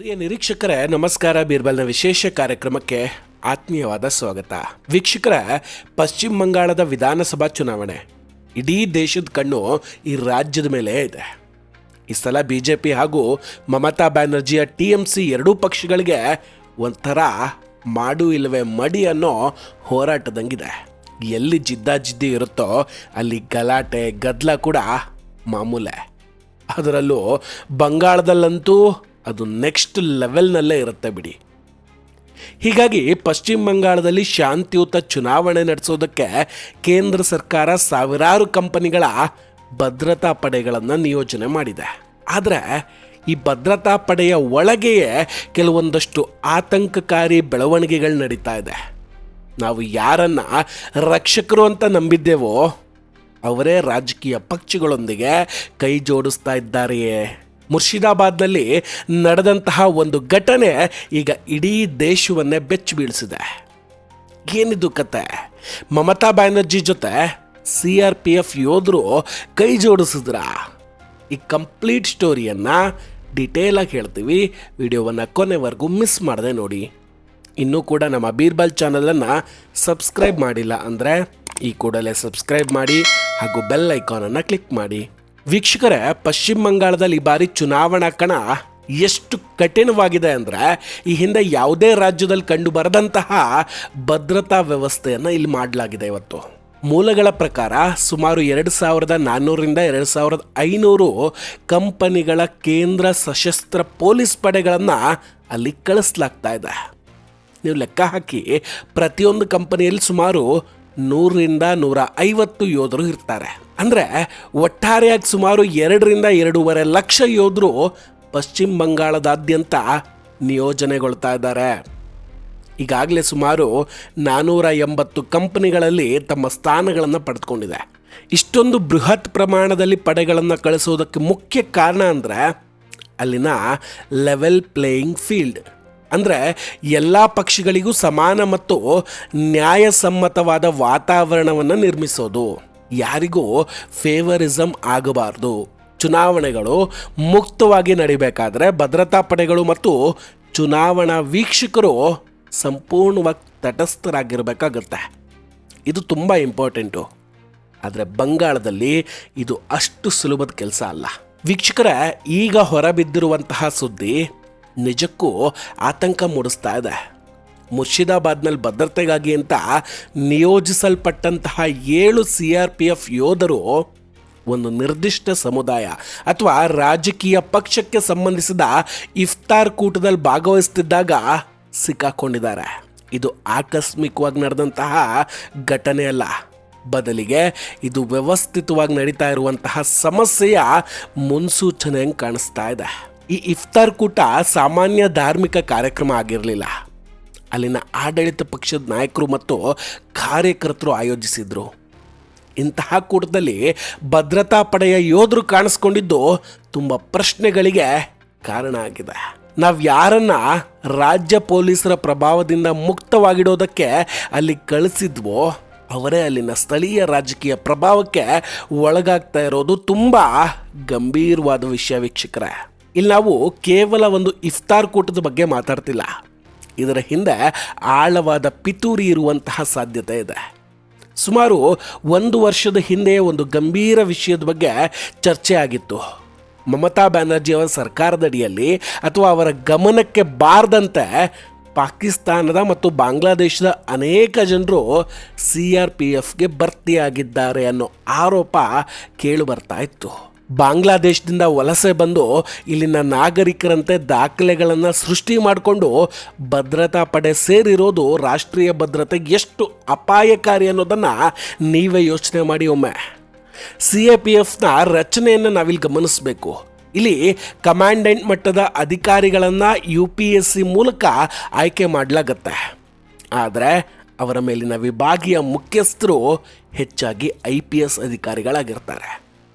ಪ್ರಿಯ ನಿರೀಕ್ಷಕರೇ ನಮಸ್ಕಾರ. ಬೀರ್ಬಲ್ನ ವಿಶೇಷ ಕಾರ್ಯಕ್ರಮಕ್ಕೆ ಆತ್ಮೀಯವಾದ ಸ್ವಾಗತ. ವೀಕ್ಷಕರೇ, ಪಶ್ಚಿಮ ಬಂಗಾಳದ ವಿಧಾನಸಭಾ ಚುನಾವಣೆ ಇಡೀ ದೇಶದ ಕಣ್ಣು ಈ ರಾಜ್ಯದ ಮೇಲೆ ಇದೆ. ಈ ಸಲ ಬಿಜೆಪಿ ಹಾಗೂ ಮಮತಾ ಬ್ಯಾನರ್ಜಿಯ TMC ಎರಡೂ ಪಕ್ಷಗಳಿಗೆ ಒಂಥರ ಮಾಡು ಇಲ್ಲವೇ ಮಡಿ ಅನ್ನೋ ಹೋರಾಟದಂಗಿದೆ. ಎಲ್ಲಿ ಜಿದ್ದಾಜಿದ್ದಿ ಇರುತ್ತೋ ಅಲ್ಲಿ ಗಲಾಟೆ ಗದ್ದಲ ಕೂಡ ಮಾಮೂಲೆ. ಅದರಲ್ಲೂ ಬಂಗಾಳದಲ್ಲಂತೂ ಅದು ನೆಕ್ಸ್ಟ್ ಲೆವೆಲ್ನಲ್ಲೇ ಇರುತ್ತೆ ಬಿಡಿ. ಹೀಗಾಗಿ ಪಶ್ಚಿಮ ಬಂಗಾಳದಲ್ಲಿ ಶಾಂತಿಯುತ ಚುನಾವಣೆ ನಡೆಸೋದಕ್ಕೆ ಕೇಂದ್ರ ಸರ್ಕಾರ ಸಾವಿರಾರು ಕಂಪನಿಗಳ ಭದ್ರತಾ ಪಡೆಗಳನ್ನು ನಿಯೋಜನೆ ಮಾಡಿದೆ. ಆದರೆ ಈ ಭದ್ರತಾ ಪಡೆಯ ಒಳಗೆಯೇ ಕೆಲವೊಂದಷ್ಟು ಆತಂಕಕಾರಿ ಬೆಳವಣಿಗೆಗಳು ನಡೀತಾ ಇದೆ. ನಾವು ಯಾರನ್ನ ರಕ್ಷಕರು ಅಂತ ನಂಬಿದ್ದೇವೋ ಅವರೇ ರಾಜಕೀಯ ಪಕ್ಷಗಳೊಂದಿಗೆ ಕೈ ಜೋಡಿಸ್ತಾ ಇದ್ದಾರೆಯೇ. ಮುರ್ಷಿದಾಬಾದ್ನಲ್ಲಿ ನಡೆದಂತಹ ಒಂದು ಘಟನೆ ಈಗ ಇಡೀ ದೇಶವನ್ನೇ ಬೆಚ್ಚಿ ಬೀಳಿಸಿದೆ. ಏನಿದು ಕತೆ? ಮಮತಾ ಬ್ಯಾನರ್ಜಿ ಜೊತೆ CRPF ಯೋಧರು ಕೈ ಜೋಡಿಸಿದ್ರ? ಈ ಕಂಪ್ಲೀಟ್ ಸ್ಟೋರಿಯನ್ನು ಡಿಟೇಲಾಗಿ ಹೇಳ್ತೀವಿ. ವಿಡಿಯೋವನ್ನು ಕೊನೆವರೆಗೂ ಮಿಸ್ ಮಾಡದೆ ನೋಡಿ. ಇನ್ನೂ ಕೂಡ ನಮ್ಮ ಬೀರ್ಬಲ್ ಚಾನಲನ್ನು ಸಬ್ಸ್ಕ್ರೈಬ್ ಮಾಡಿಲ್ಲ ಅಂದರೆ ಈ ಕೂಡಲೇ ಸಬ್ಸ್ಕ್ರೈಬ್ ಮಾಡಿ ಹಾಗೂ ಬೆಲ್ ಐಕಾನನ್ನು ಕ್ಲಿಕ್ ಮಾಡಿ. ವೀಕ್ಷಕರೇ, ಪಶ್ಚಿಮ ಬಂಗಾಳದಲ್ಲಿ ಈ ಬಾರಿ ಚುನಾವಣಾ ಕಣ ಎಷ್ಟು ಕಠಿಣವಾಗಿದೆ ಅಂದರೆ ಈ ಹಿಂದೆ ಯಾವುದೇ ರಾಜ್ಯದಲ್ಲಿ ಕಂಡು ಬರದಂತಹ ಭದ್ರತಾ ವ್ಯವಸ್ಥೆಯನ್ನು ಇಲ್ಲಿ ಮಾಡಲಾಗಿದೆ. ಇವತ್ತು ಮೂಲಗಳ ಪ್ರಕಾರ ಸುಮಾರು 2400ರಿಂದ 2500 ಕಂಪನಿಗಳ ಕೇಂದ್ರ ಸಶಸ್ತ್ರ ಪೊಲೀಸ್ ಪಡೆಗಳನ್ನು ಅಲ್ಲಿ ಕಳಿಸ್ಲಾಗ್ತಾ ಇದೆ. ನೀವು ಲೆಕ್ಕ ಹಾಕಿ, ಪ್ರತಿಯೊಂದು ಕಂಪನಿಯಲ್ಲಿ ಸುಮಾರು 100ರಿಂದ 150 ಯೋಧರು ಇರ್ತಾರೆ. ಅಂದರೆ ಒಟ್ಟಾರೆಯಾಗಿ ಸುಮಾರು 2ರಿಂದ 2.5 ಲಕ್ಷ ಯೋಧರು ಪಶ್ಚಿಮ ಬಂಗಾಳದಾದ್ಯಂತ ನಿಯೋಜನೆಗೊಳ್ತಾ ಇದ್ದಾರೆ. ಈಗಾಗಲೇ ಸುಮಾರು 480 ಕಂಪನಿಗಳಲ್ಲಿ ತಮ್ಮ ಸ್ಥಾನಗಳನ್ನು ಪಡೆದುಕೊಂಡಿದೆ. ಇಷ್ಟೊಂದು ಬೃಹತ್ ಪ್ರಮಾಣದಲ್ಲಿ ಪಡೆಗಳನ್ನು ಕಳಿಸೋದಕ್ಕೆ ಮುಖ್ಯ ಕಾರಣ ಅಂದರೆ ಅಲ್ಲಿನ ಲೆವೆಲ್ ಪ್ಲೇಯಿಂಗ್ ಫೀಲ್ಡ್. ಅಂದರೆ ಎಲ್ಲ ಪಕ್ಷಗಳಿಗೂ ಸಮಾನ ಮತ್ತು ನ್ಯಾಯಸಮ್ಮತವಾದ ವಾತಾವರಣವನ್ನು ನಿರ್ಮಿಸೋದು. ಯಾರಿಗೂ ಫೇವರಿಸಮ್ ಆಗಬಾರ್ದು. ಚುನಾವಣೆಗಳು ಮುಕ್ತವಾಗಿ ನಡಿಬೇಕಾದ್ರೆ ಭದ್ರತಾ ಪಡೆಗಳು ಮತ್ತು ಚುನಾವಣಾ ವೀಕ್ಷಕರು ಸಂಪೂರ್ಣವಾಗಿ ತಟಸ್ಥರಾಗಿರಬೇಕಾಗುತ್ತೆ. ಇದು ತುಂಬ ಇಂಪಾರ್ಟೆಂಟು. ಆದರೆ ಬಂಗಾಳದಲ್ಲಿ ಇದು ಅಷ್ಟು ಸುಲಭದ ಕೆಲಸ ಅಲ್ಲ. ವೀಕ್ಷಕರೇ, ಈಗ ಹೊರಬಿದ್ದಿರುವಂತಹ ಸುದ್ದಿ ನಿಜಕ್ಕೂ ಆತಂಕ ಮೂಡಿಸ್ತಾ ಇದೆ. ಮುರ್ಷಿದಾಬಾದ್ನಲ್ಲಿ ಭದ್ರತೆಗಾಗಿ ಅಂತ ನಿಯೋಜಿಸಲ್ಪಟ್ಟಂತಹ 7 CRPF ಯೋಧರು ಒಂದು ನಿರ್ದಿಷ್ಟ ಸಮುದಾಯ ಅಥವಾ ರಾಜಕೀಯ ಪಕ್ಷಕ್ಕೆ ಸಂಬಂಧಿಸಿದ ಇಫ್ತಾರ್ ಕೂಟದಲ್ಲಿ ಭಾಗವಹಿಸುತ್ತಿದ್ದಾಗ ಸಿಕ್ಕಾಕೊಂಡಿದ್ದಾರೆ. ಇದು ಆಕಸ್ಮಿಕವಾಗಿ ನಡೆದಂತಹ ಘಟನೆ ಅಲ್ಲ, ಬದಲಿಗೆ ಇದು ವ್ಯವಸ್ಥಿತವಾಗಿ ನಡೀತಾ ಇರುವಂತಹ ಸಮಸ್ಯೆಯ ಮುನ್ಸೂಚನೆಯಂಗೆ ಕಾಣಿಸ್ತಾ ಇದೆ. ಈ ಇಫ್ತಾರ್ ಕೂಟ ಸಾಮಾನ್ಯ ಧಾರ್ಮಿಕ ಕಾರ್ಯಕ್ರಮ ಆಗಿರಲಿಲ್ಲ. ಅಲ್ಲಿನ ಆಡಳಿತ ಪಕ್ಷದ ನಾಯಕರು ಮತ್ತು ಕಾರ್ಯಕರ್ತರು ಆಯೋಜಿಸಿದ್ರು. ಇಂತಹ ಕೂಟದಲ್ಲಿ ಭದ್ರತಾ ಪಡೆಯ ಯೋಧರು ಕಾಣಿಸ್ಕೊಂಡಿದ್ದು ತುಂಬ ಪ್ರಶ್ನೆಗಳಿಗೆ ಕಾರಣ ಆಗಿದೆ. ನಾವು ಯಾರನ್ನ ರಾಜ್ಯ ಪೊಲೀಸರ ಪ್ರಭಾವದಿಂದ ಮುಕ್ತವಾಗಿಡೋದಕ್ಕೆ ಅಲ್ಲಿ ಕಳಿಸಿದ್ವೋ ಅವರೇ ಅಲ್ಲಿನ ಸ್ಥಳೀಯ ರಾಜಕೀಯ ಪ್ರಭಾವಕ್ಕೆ ಒಳಗಾಗ್ತಾ ಇರೋದು ತುಂಬ ಗಂಭೀರವಾದ ವಿಷಯ. ವೀಕ್ಷಕರೇ, ಇಲ್ಲಿ ನಾವು ಕೇವಲ ಒಂದು ಇಫ್ತಾರ್ ಕೂಟದ ಬಗ್ಗೆ ಮಾತಾಡ್ತಿಲ್ಲ. ಇದರ ಹಿಂದೆ ಆಳವಾದ ಪಿತೂರಿ ಇರುವಂತಹ ಸಾಧ್ಯತೆ ಇದೆ. ಸುಮಾರು 1 ವರ್ಷದ ಹಿಂದೆ ಒಂದು ಗಂಭೀರ ವಿಷಯದ ಬಗ್ಗೆ ಚರ್ಚೆ ಆಗಿತ್ತು. ಮಮತಾ ಬ್ಯಾನರ್ಜಿ ಅವರ ಸರ್ಕಾರದಡಿಯಲ್ಲಿ ಅಥವಾ ಅವರ ಗಮನಕ್ಕೆ ಬಾರದಂತೆ ಪಾಕಿಸ್ತಾನದ ಮತ್ತು ಬಾಂಗ್ಲಾದೇಶದ ಅನೇಕ ಜನರು CRPFಗೆ ಭರ್ತಿಯಾಗಿದ್ದಾರೆ ಅನ್ನೋ ಆರೋಪ ಕೇಳಿ ಬರ್ತಾ ಇತ್ತು. ಬಾಂಗ್ಲಾದೇಶದಿಂದ ವಲಸೆ ಬಂದು ಇಲ್ಲಿನ ನಾಗರಿಕರಂತೆ ದಾಖಲೆಗಳನ್ನು ಸೃಷ್ಟಿ ಮಾಡಿಕೊಂಡು ಭದ್ರತಾ ಪಡೆ ಸೇರಿರೋದು ರಾಷ್ಟ್ರೀಯ ಭದ್ರತೆಗೆ ಎಷ್ಟು ಅಪಾಯಕಾರಿ ಅನ್ನೋದನ್ನು ನೀವೇ ಯೋಚನೆ ಮಾಡಿ ಒಮ್ಮೆ. CRPFನ ರಚನೆಯನ್ನು ನಾವಿಲ್ಲಿ ಗಮನಿಸಬೇಕು. ಇಲ್ಲಿ ಕಮಾಂಡೆಂಟ್ ಮಟ್ಟದ ಅಧಿಕಾರಿಗಳನ್ನು UPSC ಮೂಲಕ ಆಯ್ಕೆ ಮಾಡಲಾಗತ್ತೆ. ಆದರೆ ಅವರ ಮೇಲಿನ ವಿಭಾಗೀಯ ಮುಖ್ಯಸ್ಥರು ಹೆಚ್ಚಾಗಿ IPS ಅಧಿಕಾರಿಗಳಾಗಿರ್ತಾರೆ.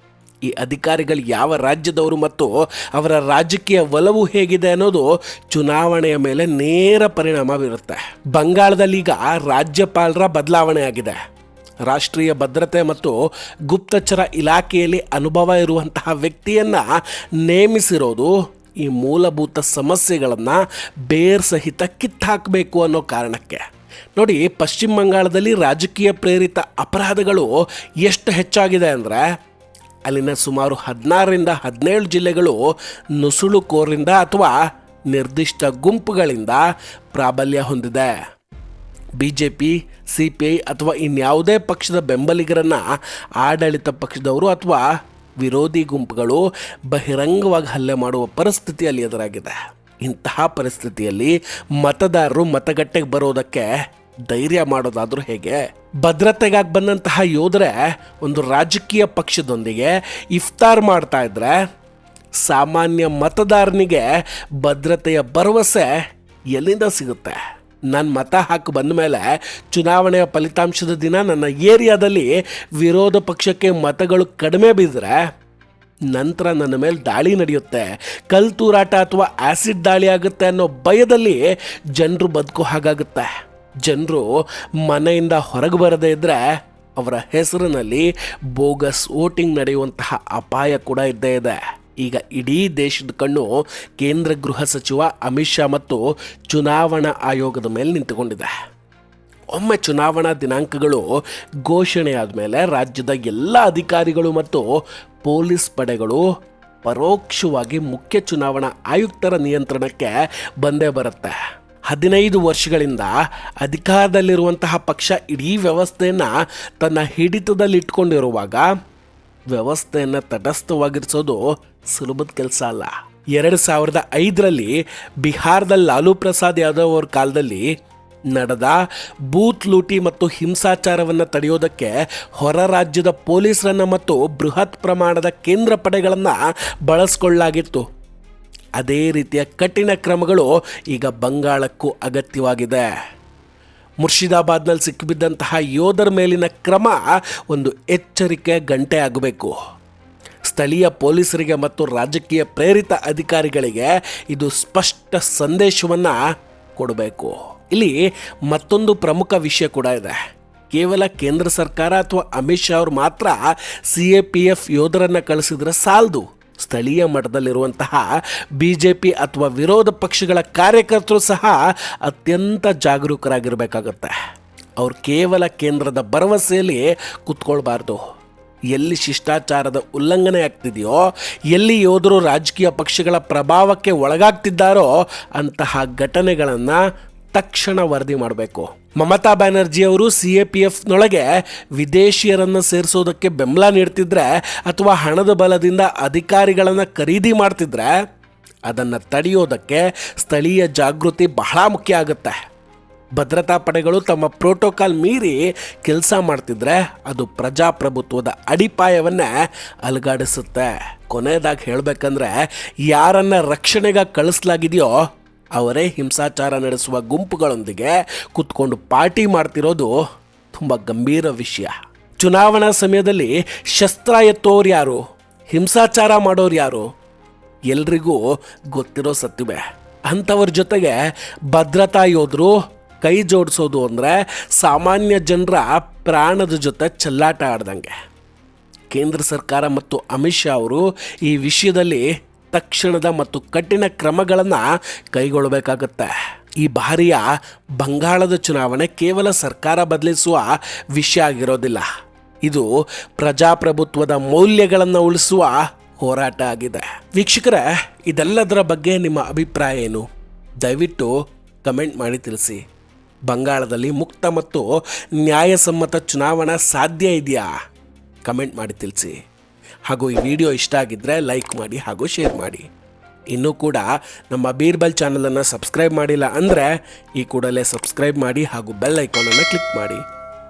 ಈ ಅಧಿಕಾರಿಗಳು ಯಾವ ರಾಜ್ಯದವರು ಮತ್ತು ಅವರ ರಾಜಕೀಯ ಒಲವು ಹೇಗಿದೆ ಅನ್ನೋದು ಚುನಾವಣೆಯ ಮೇಲೆ ನೇರ ಪರಿಣಾಮ ಬೀರುತ್ತೆ. ಬಂಗಾಳದಲ್ಲೀಗ ರಾಜ್ಯಪಾಲರ ಬದಲಾವಣೆ ಆಗಿದೆ. ರಾಷ್ಟ್ರೀಯ ಭದ್ರತೆ ಮತ್ತು ಗುಪ್ತಚರ ಇಲಾಖೆಯಲ್ಲಿ ಅನುಭವ ಇರುವಂತಹ ವ್ಯಕ್ತಿಯನ್ನು ನೇಮಿಸಿರೋದು ಈ ಮೂಲಭೂತ ಸಮಸ್ಯೆಗಳನ್ನು ಬೇರ್ ಸಹಿತ ಕಿತ್ತಾಕಬೇಕು ಅನ್ನೋ ಕಾರಣಕ್ಕೆ. ನೋಡಿ, ಪಶ್ಚಿಮ ಬಂಗಾಳದಲ್ಲಿ ರಾಜಕೀಯ ಪ್ರೇರಿತ ಅಪರಾಧಗಳು ಎಷ್ಟು ಹೆಚ್ಚಾಗಿದೆ ಅಂದರೆ ಅಲ್ಲಿನ ಸುಮಾರು 16-17 ಜಿಲ್ಲೆಗಳು ನುಸುಳುಕೋರಿಂದ ಅಥವಾ ನಿರ್ದಿಷ್ಟ ಗುಂಪುಗಳಿಂದ ಪ್ರಾಬಲ್ಯ ಹೊಂದಿದೆ. BJP, CPI ಅಥವಾ ಇನ್ಯಾವುದೇ ಪಕ್ಷದ ಬೆಂಬಲಿಗರನ್ನು ಆಡಳಿತ ಪಕ್ಷದವರು ಅಥವಾ ವಿರೋಧಿ ಗುಂಪುಗಳು ಬಹಿರಂಗವಾಗಿ ಹಲ್ಲೆ ಮಾಡುವ ಪರಿಸ್ಥಿತಿ ಅಲ್ಲಿ ಎದುರಾಗಿದೆ. ಇಂತಹ ಪರಿಸ್ಥಿತಿಯಲ್ಲಿ ಮತದಾರರು ಮತಗಟ್ಟೆಗೆ ಬರೋದಕ್ಕೆ ಧೈರ್ಯ ಮಾಡೋದಾದರೂ ಹೇಗೆ? ಭದ್ರತೆಗಾಗಿ ಬಂದಂತಹ ಯೋಧರೇ ಒಂದು ರಾಜಕೀಯ ಪಕ್ಷದೊಂದಿಗೆ ಇಫ್ತಾರ್ ಮಾಡ್ತಾ ಇದ್ರೆ ಸಾಮಾನ್ಯ ಮತದಾರನಿಗೆ ಭದ್ರತೆಯ ಭರವಸೆ ಎಲ್ಲಿಂದ ಸಿಗುತ್ತೆ? ನಾನು ಮತ ಹಾಕಿ ಬಂದ ಮೇಲೆ ಚುನಾವಣೆಯ ಫಲಿತಾಂಶದ ದಿನ ನನ್ನ ಏರಿಯಾದಲ್ಲಿ ವಿರೋಧ ಪಕ್ಷಕ್ಕೆ ಮತಗಳು ಕಡಿಮೆ ಬಿದ್ದರೆ ನಂತರ ನನ್ನ ಮೇಲೆ ದಾಳಿ ನಡೆಯುತ್ತೆ, ಕಲ್ತೂರಾಟ ಅಥವಾ ಆ್ಯಸಿಡ್ ದಾಳಿ ಆಗುತ್ತೆ ಅನ್ನೋ ಭಯದಲ್ಲಿ ಜನರು ಬದುಕೋ ಹಾಗಾಗುತ್ತೆ. ಜನರು ಮನೆಯಿಂದ ಹೊರಗೆ ಬರದೇ ಇದ್ದರೆ ಅವರ ಹೆಸರಿನಲ್ಲಿ ಬೋಗಸ್ ವೋಟಿಂಗ್ ನಡೆಯುವಂತಹ ಅಪಾಯ ಕೂಡ ಇದ್ದೇ ಇದೆ. ಈಗ ಇಡೀ ದೇಶದ ಕಣ್ಣು ಕೇಂದ್ರ ಗೃಹ ಸಚಿವ ಅಮಿತ್ ಶಾ ಮತ್ತು ಚುನಾವಣಾ ಆಯೋಗದ ಮೇಲೆ ನಿಂತುಕೊಂಡಿದೆ. ಒಮ್ಮೆ ಚುನಾವಣಾ ದಿನಾಂಕಗಳು ಘೋಷಣೆಯಾದ ಮೇಲೆ ರಾಜ್ಯದ ಎಲ್ಲ ಅಧಿಕಾರಿಗಳು ಮತ್ತು ಪೊಲೀಸ್ ಪಡೆಗಳು ಪರೋಕ್ಷವಾಗಿ ಮುಖ್ಯ ಚುನಾವಣಾ ಆಯುಕ್ತರ ನಿಯಂತ್ರಣಕ್ಕೆ ಬಂದೇ ಬರುತ್ತೆ. 15 ವರ್ಷಗಳಿಂದ ಅಧಿಕಾರದಲ್ಲಿರುವಂತಹ ಪಕ್ಷ ಇಡೀ ವ್ಯವಸ್ಥೆಯನ್ನು ತನ್ನ ಹಿಡಿತದಲ್ಲಿಟ್ಕೊಂಡಿರುವಾಗ ವ್ಯವಸ್ಥೆಯನ್ನು ತಟಸ್ಥವಾಗಿರಿಸೋದು ಸುಲಭದ ಕೆಲಸ ಅಲ್ಲ. 2005ರಲ್ಲಿ ಬಿಹಾರದಲ್ಲಿ ಲಾಲೂ ಪ್ರಸಾದ್ ಯಾದವ್ ಅವರ ಕಾಲದಲ್ಲಿ ನಡೆದ ಬೂತ್ ಲೂಟಿ ಮತ್ತು ಹಿಂಸಾಚಾರವನ್ನು ತಡೆಯೋದಕ್ಕೆ ಹೊರ ರಾಜ್ಯದ ಪೊಲೀಸರನ್ನು ಮತ್ತು ಬೃಹತ್ ಪ್ರಮಾಣದ ಕೇಂದ್ರ ಪಡೆಗಳನ್ನು ಬಳಸಿಕೊಳ್ಳಲಾಗಿತ್ತು. ಅದೇ ರೀತಿಯ ಕಠಿಣ ಕ್ರಮಗಳು ಈಗ ಬಂಗಾಳಕ್ಕೂ ಅಗತ್ಯವಾಗಿದೆ. ಮುರ್ಷಿದಾಬಾದ್ನಲ್ಲಿ ಸಿಕ್ಕಿಬಿದ್ದಂತಹ ಯೋಧರ ಮೇಲಿನ ಕ್ರಮ ಒಂದು ಎಚ್ಚರಿಕೆ ಗಂಟೆ ಆಗಬೇಕು. ಸ್ಥಳೀಯ ಪೊಲೀಸರಿಗೆ ಮತ್ತು ರಾಜಕೀಯ ಪ್ರೇರಿತ ಅಧಿಕಾರಿಗಳಿಗೆ ಇದು ಸ್ಪಷ್ಟ ಸಂದೇಶವನ್ನು ಕೊಡಬೇಕು. ಇಲ್ಲಿ ಮತ್ತೊಂದು ಪ್ರಮುಖ ವಿಷಯ ಕೂಡ ಇದೆ. ಕೇವಲ ಕೇಂದ್ರ ಸರ್ಕಾರ ಅಥವಾ ಅಮಿತ್ ಶಾ ಅವರು ಮಾತ್ರ CAPF ಯೋಧರನ್ನು ಕಳಿಸಿದ್ರೆ ಸಾಲದು. ಸ್ಥಳೀಯ ಮಟ್ಟದಲ್ಲಿರುವಂತಹ BJP ಅಥವಾ ವಿರೋಧ ಪಕ್ಷಗಳ ಕಾರ್ಯಕರ್ತರು ಸಹ ಅತ್ಯಂತ ಜಾಗರೂಕರಾಗಿರಬೇಕಾಗುತ್ತೆ. ಅವ್ರು ಕೇವಲ ಕೇಂದ್ರದ ಭರವಸೆಯಲ್ಲಿ ಕೂತ್ಕೊಳ್ಬಾರ್ದು. ಎಲ್ಲಿ ಶಿಷ್ಟಾಚಾರದ ಉಲ್ಲಂಘನೆ ಆಗ್ತಿದೆಯೋ, ಎಲ್ಲಿ ಯೋಧರು ರಾಜಕೀಯ ಪಕ್ಷಗಳ ಪ್ರಭಾವಕ್ಕೆ ಒಳಗಾಗ್ತಿದ್ದಾರೋ ಅಂತಹ ಘಟನೆಗಳನ್ನು ತಕ್ಷಣ ವರದಿ ಮಾಡಬೇಕು. ಮಮತಾ ಬ್ಯಾನರ್ಜಿ ಅವರು CAPFನೊಳಗೆ ವಿದೇಶಿಯರನ್ನು ಸೇರಿಸೋದಕ್ಕೆ ಬೆಂಬಲ ನೀಡ್ತಿದ್ರೆ ಅಥವಾ ಹಣದ ಬಲದಿಂದ ಅಧಿಕಾರಿಗಳನ್ನು ಖರೀದಿ ಮಾಡ್ತಿದ್ರೆ ಅದನ್ನು ತಡೆಯೋದಕ್ಕೆ ಸ್ಥಳೀಯ ಜಾಗೃತಿ ಬಹಳ ಮುಖ್ಯ ಆಗುತ್ತೆ. ಭದ್ರತಾ ಪಡೆಗಳು ತಮ್ಮ ಪ್ರೋಟೋಕಾಲ್ ಮೀರಿ ಕೆಲಸ ಮಾಡ್ತಿದ್ರೆ ಅದು ಪ್ರಜಾಪ್ರಭುತ್ವದ ಅಡಿಪಾಯವನ್ನೇ ಅಲುಗಾಡಿಸುತ್ತೆ. ಕೊನೆಯದಾಗಿ ಹೇಳಬೇಕಂದ್ರೆ ಯಾರನ್ನ ರಕ್ಷಣೆಗಾಗಿ ಕಳಿಸಲಾಗಿದೆಯೋ ಅವರೇ ಹಿಂಸಾಚಾರ ನಡೆಸುವ ಗುಂಪುಗಳೊಂದಿಗೆ ಕೂತ್ಕೊಂಡು ಪಾರ್ಟಿ ಮಾಡ್ತಿರೋದು ತುಂಬ ಗಂಭೀರ ವಿಷಯ. ಚುನಾವಣಾ ಸಮಯದಲ್ಲಿ ಶಸ್ತ್ರ ಎತ್ತೋರು ಯಾರು, ಹಿಂಸಾಚಾರ ಮಾಡೋರು ಯಾರು ಎಲ್ರಿಗೂ ಗೊತ್ತಿರೋ ಸತ್ಯವೇ. ಅಂಥವ್ರ ಜೊತೆಗೆ ಭದ್ರತಾ ಯೋಧರು ಕೈ ಜೋಡಿಸೋದು ಅಂದರೆ ಸಾಮಾನ್ಯ ಜನರ ಪ್ರಾಣದ ಜೊತೆ ಚೆಲ್ಲಾಟ ಆಡ್ದಂಗೆ. ಕೇಂದ್ರ ಸರ್ಕಾರ ಮತ್ತು ಅಮಿತ್ ಶಾ ಅವರು ಈ ವಿಷಯದಲ್ಲಿ ತಕ್ಷಣದ ಮತ್ತು ಕಠಿಣ ಕ್ರಮಗಳನ್ನು ಕೈಗೊಳ್ಳಬೇಕಾಗತ್ತೆ. ಈ ಬಾರಿಯ ಬಂಗಾಳದ ಚುನಾವಣೆ ಕೇವಲ ಸರ್ಕಾರ ಬದಲಿಸುವ ವಿಷಯ ಆಗಿರೋದಿಲ್ಲ. ಇದು ಪ್ರಜಾಪ್ರಭುತ್ವದ ಮೌಲ್ಯಗಳನ್ನು ಉಳಿಸುವ ಹೋರಾಟ ಆಗಿದೆ. ವೀಕ್ಷಕರೇ, ಇದೆಲ್ಲದರ ಬಗ್ಗೆ ನಿಮ್ಮ ಅಭಿಪ್ರಾಯ ಏನು? ದಯವಿಟ್ಟು ಕಮೆಂಟ್ ಮಾಡಿ ತಿಳಿಸಿ. ಬಂಗಾಳದಲ್ಲಿ ಮುಕ್ತ ಮತ್ತು ನ್ಯಾಯಸಮ್ಮತ ಚುನಾವಣಾ ಸಾಧ್ಯ ಇದೆಯಾ? ಕಮೆಂಟ್ ಮಾಡಿ ತಿಳಿಸಿ. ಹಾಗೂ ಈ ವಿಡಿಯೋ ಇಷ್ಟ ಆಗಿದ್ದರೆ ಲೈಕ್ ಮಾಡಿ ಹಾಗೂ ಶೇರ್ ಮಾಡಿ. ಇನ್ನೂ ಕೂಡ ನಮ್ಮ ಬೀರ್ಬಲ್ ಚಾನಲನ್ನು ಸಬ್ಸ್ಕ್ರೈಬ್ ಮಾಡಿಲ್ಲ ಅಂದರೆ ಈ ಕೂಡಲೇ ಸಬ್ಸ್ಕ್ರೈಬ್ ಮಾಡಿ ಹಾಗೂ ಬೆಲ್ ಐಕಾನನ್ನು ಕ್ಲಿಕ್ ಮಾಡಿ.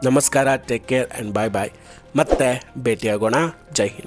ನಮಸ್ಕಾರ, ಟೇಕ್ ಕೇರ್ ಆ್ಯಂಡ್ ಬಾಯ್ ಬಾಯ್. ಮತ್ತೆ ಭೇಟಿಯಾಗೋಣ. ಜೈ ಹಿಂದ್.